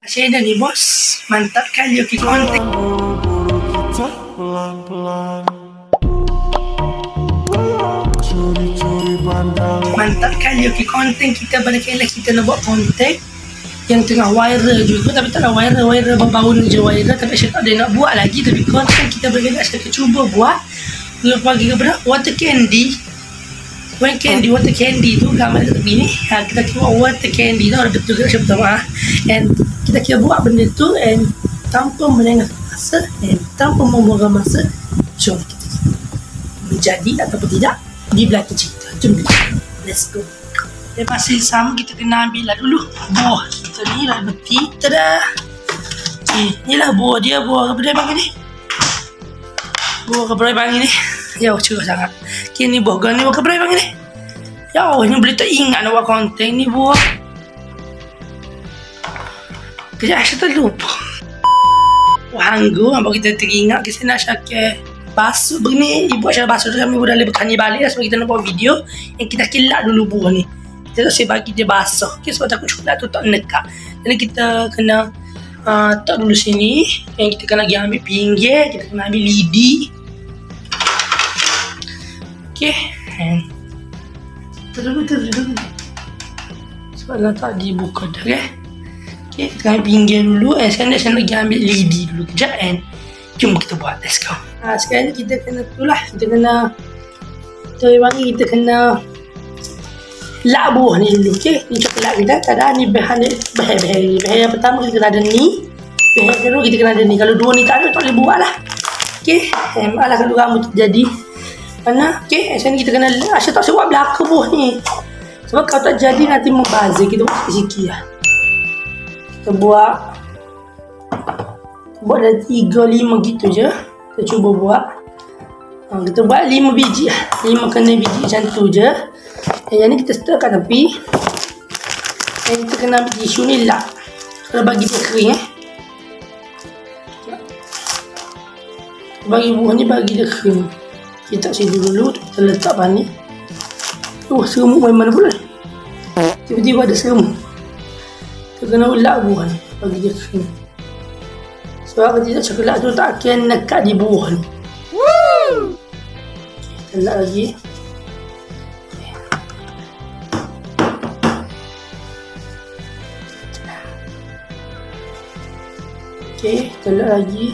Saya dah ni bos, mantap kali okey konten. Mantap kali okey konten kita pada kali kita nak buat konten yang tengah viral juga, tapi tak viral baru je viral, tapi saya tak ada nak buat lagi. Tapi konten kita bergerak saya cuba buat pagi ke berapa water candy tu gambar kat tepi ni. Kita kira water candy tu ada betul ke saya pertama. And kita kira buat benda tu and tanpa menengah masa and tanpa membuang masa, jom kita menjadi ataupun tidak di belakang cerita. Jom kita, let's go. Masih sama, kita kena ambil lah dulu buah kita ni lah beti. Tada. Ni lah buah dia, buah apa dia panggil ni? Buah keberai panggil ni. Ya, cerah sangat. Okay, ni buah ni buah keberai panggil ni. Ya, ni boleh tak ingat nak buat konten ni buah. Kejap saya terlupa. Hanggu, nampak kita teringat kita nak syakir basuh begini. Ibu Aisyah basuh tu kami dah bertanya balik lah, sebab kita nak buat video yang kita kilap dulu buah ni. Kita tak saya bagi dia basah. Okay, sebab takut coklat tu tak nekat. Jadi kita kena tak dulu sini. Yang kita kena pergi ambil pinggir, kita kena ambil lidi. Okay, terus sebab dah tak dibuka dah kan. Okay, kita ambil pinggir dulu. Sekarang saya nak pergi ambil lidi dulu kejap and jom kita buat, let's go. Sekarang ni kita kena itulah, kita kena kita kena lak buah ni dulu. Okay, ni coklat kita tak ada, ni bahan yang pertama kita kena ada ni, bahan kedua kita kena ada ni. Kalau dua ni tak ada, tak boleh buat lah. Okay, malah kalau rambut terjadi mana. Okay, sekarang ni kita kena Aisyah tak buat belakang buah ni, sebab kalau tak jadi nanti membazir. Kita buat sikit-sikit lah. Kita buat dah 3-5 gitu je. Kita cuba buat. Kita buat 5 biji lah. 5 kena biji macam tu je. Yang ni kita setel kat tepi. Yang kita kena ambil tisu ni lap. Kalau bagi dia kering bagi buah ni bagi dia kering. Kita sini dulu. Kita letak bahan ni. Serumuk main mana pula. Tiba-tiba ada serumuk. Kita kena lap buah ni bagi dia kering. Sebab kalau tidak coklat tu tak akan nekat di buah ni. Kita lap lagi. Okay, kita lap lagi.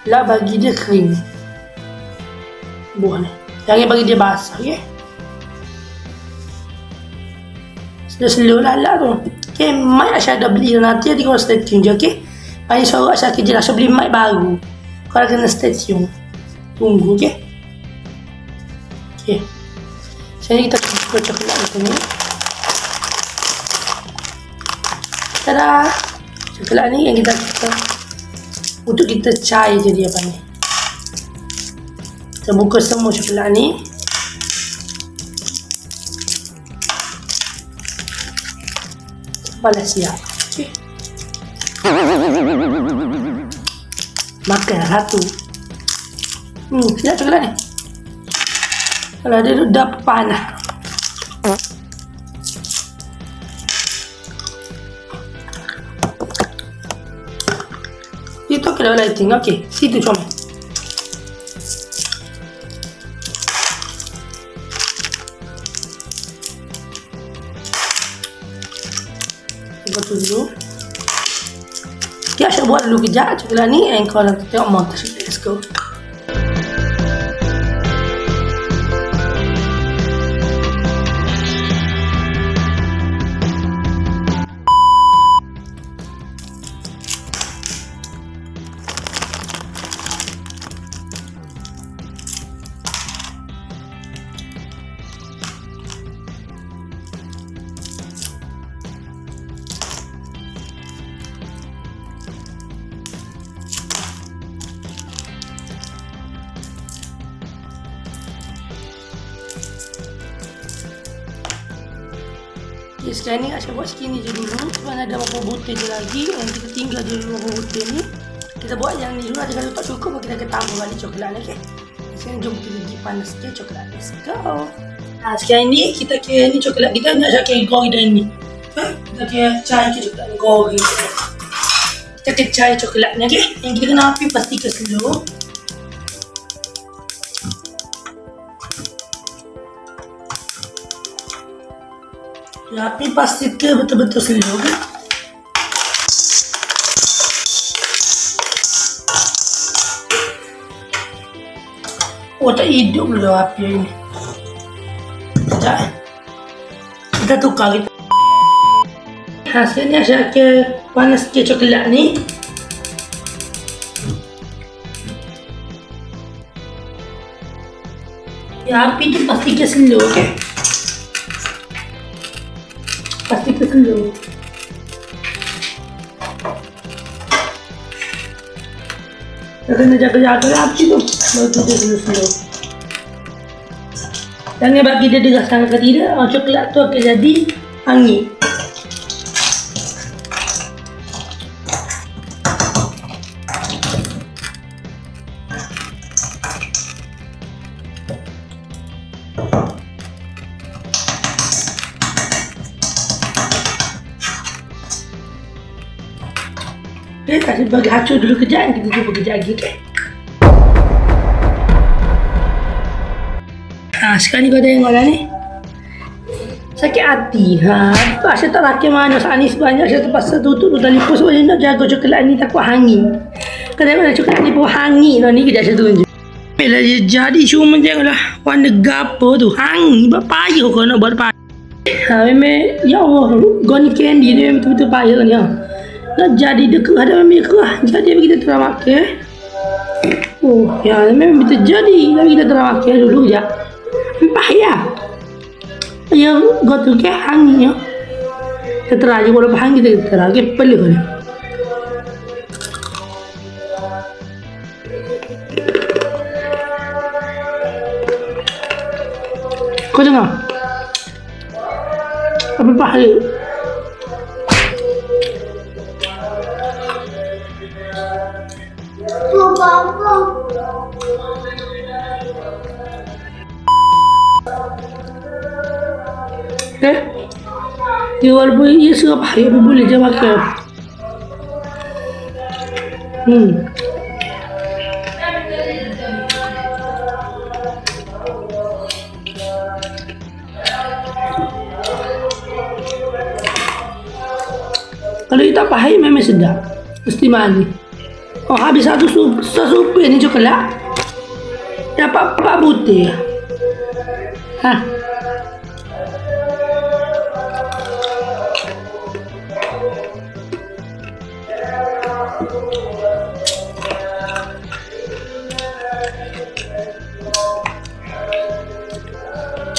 Lap bagi dia kering buah ni. Jangan bagi dia basah, okay? Slow lah lap tu. Okay, mic Aisyah dah beli nanti dia kena stay tune je, okay? Bagi suara Aisyah kerja lah, Aisyah beli mic baru. Kau kena stay tune. Tunggu, okay? Okay. Sekarang kita cuba coklat macam ni. Tada! Coklat ni yang kita untuk kita cair je dia apa ni. Kita buka semua coklat ni. Dah siap. Okay. Makan satu. Siap coklat ni. Kalau dia dah panas. Itu kalau lighting. Okay, situ comel. Buat dulu. Ya, saya buat dulu kejap coklat ni. And kalau kita tengok montage, let's go. Okay, sekarang ni Aisyah buat segini je dulu. Sebab ada beberapa butir je lagi. Yang kita tinggal je dulu beberapa butir ni. Kita buat yang ni dulu. Ada kalau tak cukup, kita akan tambah balik coklat ni. Okay. Sekarang jom kita pergi panas sikit coklat. Let's go. Sekarang ni kita kira ni coklat kita nak Aisyah kira goreng dan ni. Kita kecai ke coklat ni goreng. Kita kecai coklat ni, okey. Yang kita kena api pastikan slow. Api pastikan betul-betul slow, okey. Oh, tak hidup dulu api ni. Sekejap. Kita tukar kita. Sekarang ni saya akan panas sikit coklat ni. Ya, api tu pastikan slow, okey. Pastikan slow. Kita kena jaga-jaga api tu. Baru tu dia slow. Jangan bagi dia deras sangat ke tidak, coklat tu akan jadi hangit. Okay, kasih bagi hacur dulu kejap, kita cuba kejap lagi, okay. Sekarang ni kau tengok lah ni. Sakit hati. Saya tak rakit mana saat ni sebanyak. Saya terpaksa tutup tu tali pos sebab saya nak jaga coklat ni takut hangin. Kau tengok lah coklat ni pun hangin tau ni. Kejap saya tunjuk. Bila dia jadi cuma tengoklah warna gapa tu. Hangin. Buat payah kau nak buat payah. Memang ya Allah. Kau ni candy ni memang betul-betul payah ni. Nak jadi dekat ada memang kerah. Jadi kita terang makan. Oh ya memang betul jadi. Tapi kita terang makan dulu je. Payah. Ya, kau tu ke hangin ya. Kita terang je walaupun hangin kita terang. Okay, perlu ni. Kau dengar? Apa payah? Dia walaupun ia serap payah pun boleh je makan. Kalau dia tak pahit memang sedap. Mesti manis. Oh, habis satu supir ni coklat. Dapat 4 butir.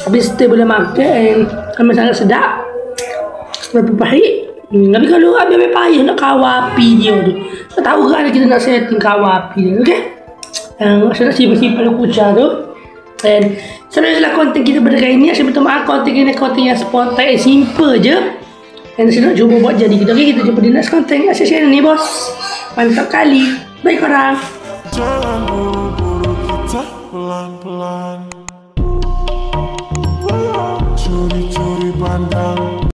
Habis kita boleh makan. Memang sangat sedap. Berapa pahit. Tapi kalau habis payah nak kawal api dia tu. Tak tahu kan kita nak setting kawal api dia. Okay. Saya nak simpan kucing tu. Dan sebenarnya konten kita pada kali ni. Saya minta maaf konten ini konten yang spontan. Simple je. Dan saya nak cuba buat jadi kita. Okay, kita jumpa di next konten. Asyik channel ni bos. Mantap kali. Baik korang. Jangan buru-buru kita pelan-pelan. Curi-curi pandang.